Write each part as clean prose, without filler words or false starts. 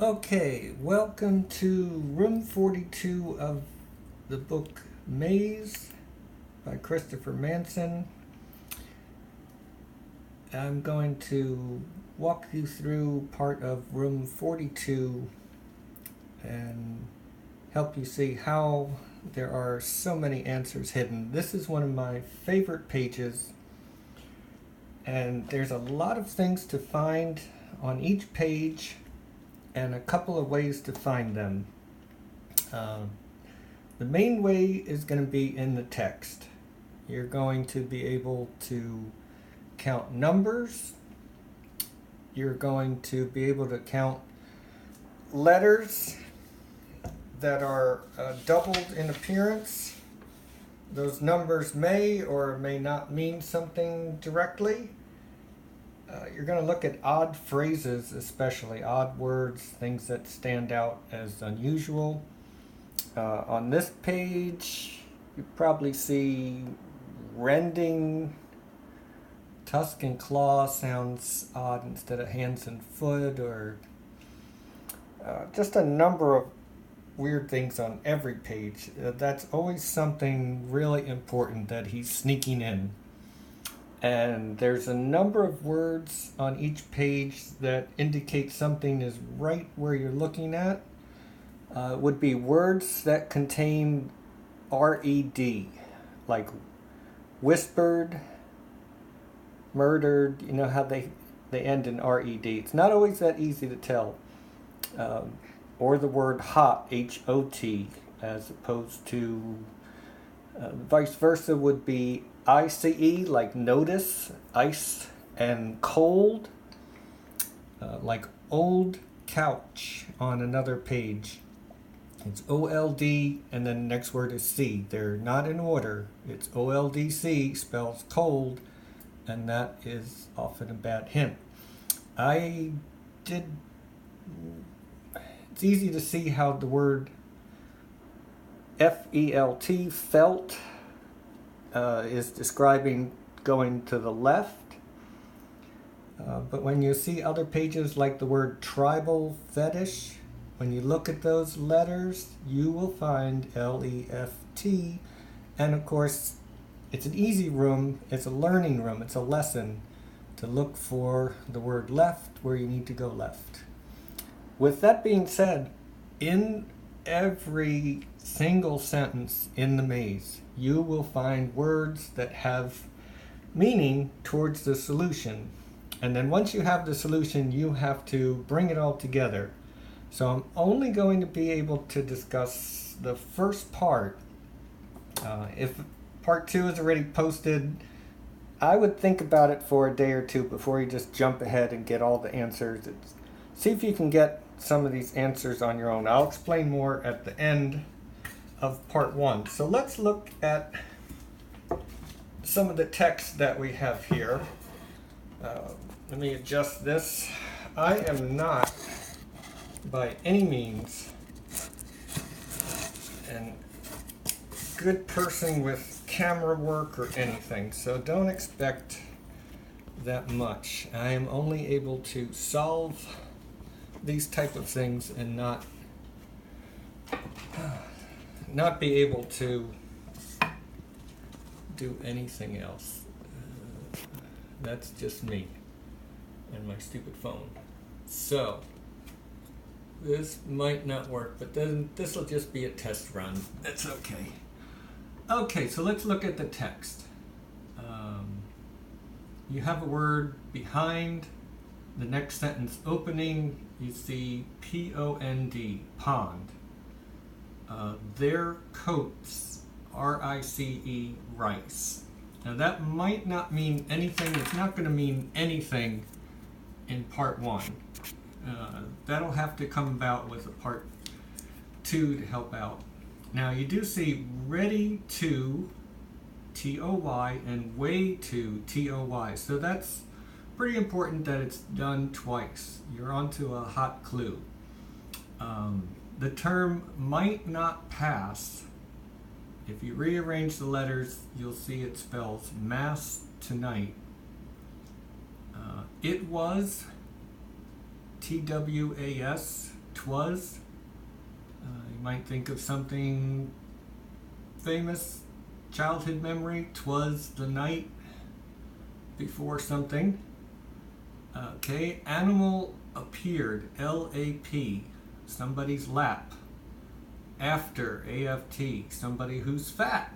Okay, welcome to room 42 of the book Maze by Christopher Manson. I'm going to walk you through part of room 42 and help you see how there are so many answers hidden. This is one of my favorite pages, and there's a lot of things to find on each page and a couple of ways to find them. The main way is going to be in the text. You're going to be able to count numbers. You're going to be able to count letters that are doubled in appearance. Those numbers may or may not mean something directly. You're going to look at odd phrases, especially odd words, things that stand out as unusual. On this page, you probably see rending. Tusk and claw sounds odd instead of hands and foot, or just a number of weird things on every page. That's always something really important that he's sneaking in. And there's a number of words on each page that indicate something is right where you're looking at. Would be words that contain R-E-D, like whispered, murdered. You know how they end in R-E-D. It's not always that easy to tell. Or the word hot, H-O-T, as opposed to vice versa would be I-C-E, like notice, ice, and cold, like old couch on another page. It's O-L-D, and then the next word is C. They're not in order. It's O-L-D-C, spells cold, and that is often a bad hint. It's easy to see how the word F-E-L-T, felt, is describing going to the left. But when you see other pages like the word tribal fetish, when you look at those letters, you will find L-E-F-T. And of course, it's an easy room, it's a learning room, it's a lesson to look for the word left where you need to go left. With that being said, in every single sentence in the maze, you will find words that have meaning towards the solution. And then once you have the solution, you have to bring it all together. So I'm only going to be able to discuss the first part. If part 2 is already posted, I would think about it for a day or two before you just jump ahead and get all the answers. See if you can get some of these answers on your own. I'll explain more at the end of part 1. So let's look at some of the text that we have here. Let me adjust this. I am not by any means a good person with camera work or anything, so don't expect that much. I am only able to solve these type of things and not be able to do anything else. That's just me and my stupid phone. So this might not work, but then this will just be a test run. That's okay. Okay, so let's look at the text. You have a word behind the next sentence opening. You see P-O-N-D, pond. Their coats, R-I-C-E, rice. Now that might not mean anything. It's not going to mean anything in part 1. That'll have to come about with a part 2 to help out. Now you do see ready to, T-O-Y, and way to, T-O-Y. So that's pretty important that it's done twice. You're onto a hot clue. The term might not pass. If you rearrange the letters, you'll see it spells mass tonight. It was TWAS, twas. You might think of something famous, childhood memory. Twas the night before something. Okay, animal appeared, L-A-P, somebody's lap. After, A-F-T, somebody who's fat.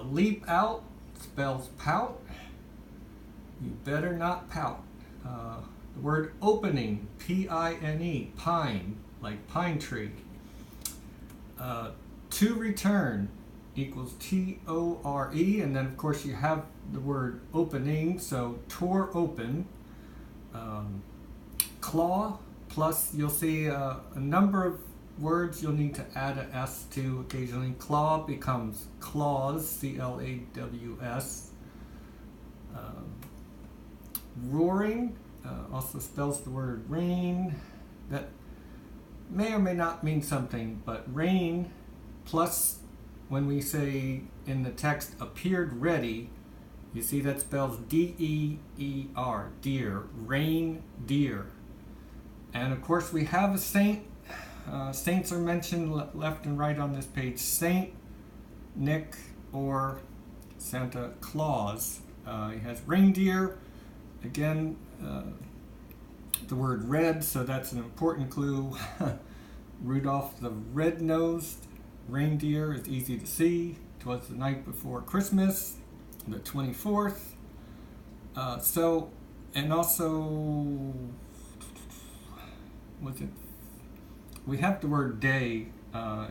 Leap out spells pout. You better not pout. The word opening, P-I-N-E, pine, like pine tree. To return equals T-O-R-E, and then of course you have the word opening, so tore open. Claw, plus you'll see a number of words you'll need to add an S to occasionally. Claw becomes claws, C-L-A-W-S. Roaring also spells the word rain. That may or may not mean something, but rain plus when we say in the text appeared ready, you see that spells D-E-E-R, deer, rain, deer. And of course we have a saint. Saints are mentioned left and right on this page. Saint Nick or Santa Claus. He has reindeer. Again, the word red, so that's an important clue. Rudolph the red-nosed reindeer is easy to see. 'Twas the night before Christmas, the 24th. And also, we have the word day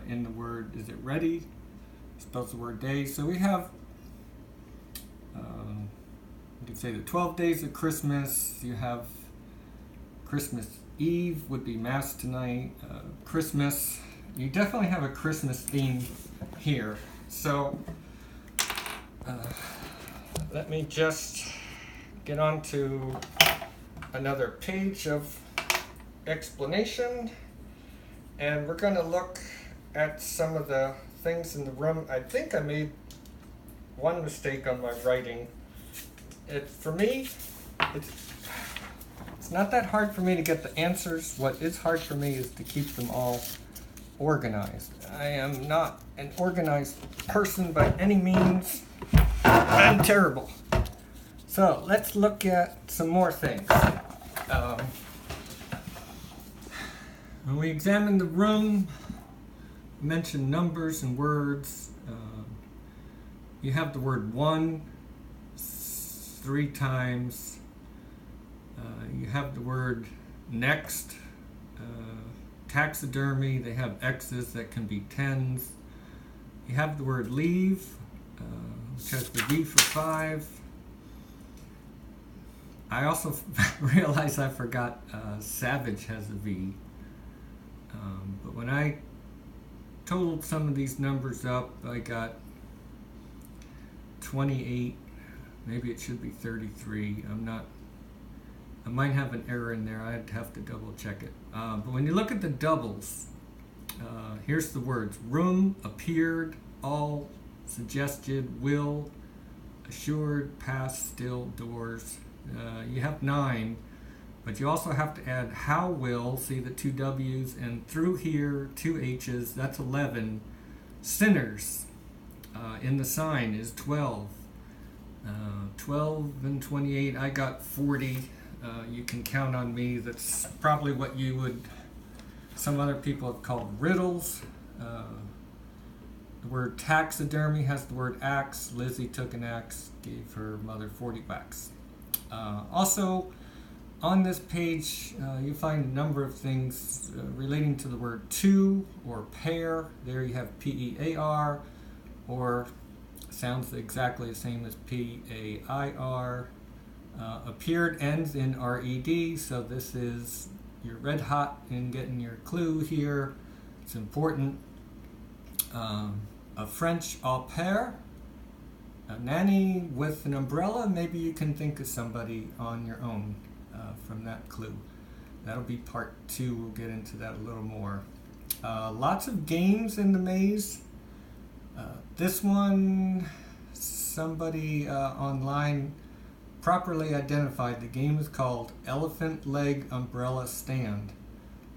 in the word, is it ready? Spells the word day. So we have, you can say the 12 days of Christmas. You have Christmas Eve would be Mass tonight. Christmas, you definitely have a Christmas theme here. So let me just get on to another page of explanation, and we're going to look at some of the things in the room. I think I made one mistake on my writing. For me, it's not that hard for me to get the answers. What is hard for me is to keep them all organized. I am not an organized person by any means. I'm terrible. So let's look at some more things. When we examine the room, mention numbers and words. You have the word one 3 times. You have the word next. Taxidermy, they have X's that can be 10s. You have the word leave, which has the V for 5. I also realized I forgot savage has a V. But when I totaled some of these numbers up, I got 28. Maybe it should be 33. I might have an error in there. I'd have to double check it. But when you look at the doubles, here's the words: room, appeared, all, suggested, will, assured, past, still, doors. You have 9, but you also have to add how will, see the 2 W's, and through here, 2 H's, that's 11. Sinners in the sign is 12. 12 and 28, I got 40. You can count on me. That's probably what some other people have called riddles. The word taxidermy has the word axe. Lizzie took an axe, gave her mother 40 bucks. Also, on this page, you find a number of things relating to the word to or pair. There you have P-E-A-R, or sounds exactly the same as P-A-I-R. Appeared ends in R-E-D, so this is, you're red hot in getting your clue here. It's important. A French au pair, a nanny with an umbrella. Maybe you can think of somebody on your own from that clue. That'll be part 2. We'll get into that a little more. Lots of games in the maze. This one, somebody online properly identified. The game is called Elephant Leg Umbrella Stand.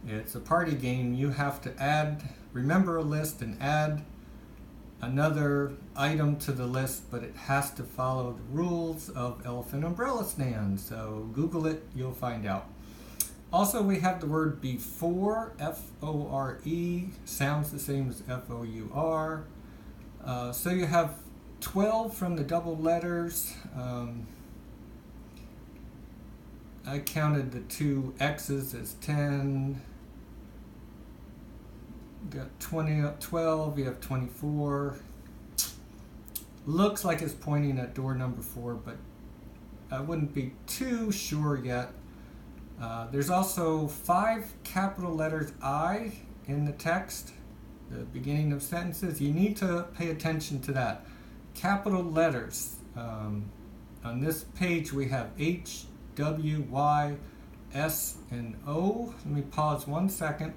It's a party game. You have to remember a list and add another item to the list, but it has to follow the rules of Elephant Umbrella Stand. So Google it, you'll find out. Also, we have the word before, F-O-R-E, sounds the same as F-O-U-R. So you have 12 from the double letters. I counted the 2 X's as 10. You got 12, you have 24. Looks like it's pointing at door number 4, but I wouldn't be too sure yet. There's also 5 capital letters I in the text, the beginning of sentences. You need to pay attention to that. Capital letters. On this page we have H, W, Y, S, and O. Let me pause 1 second.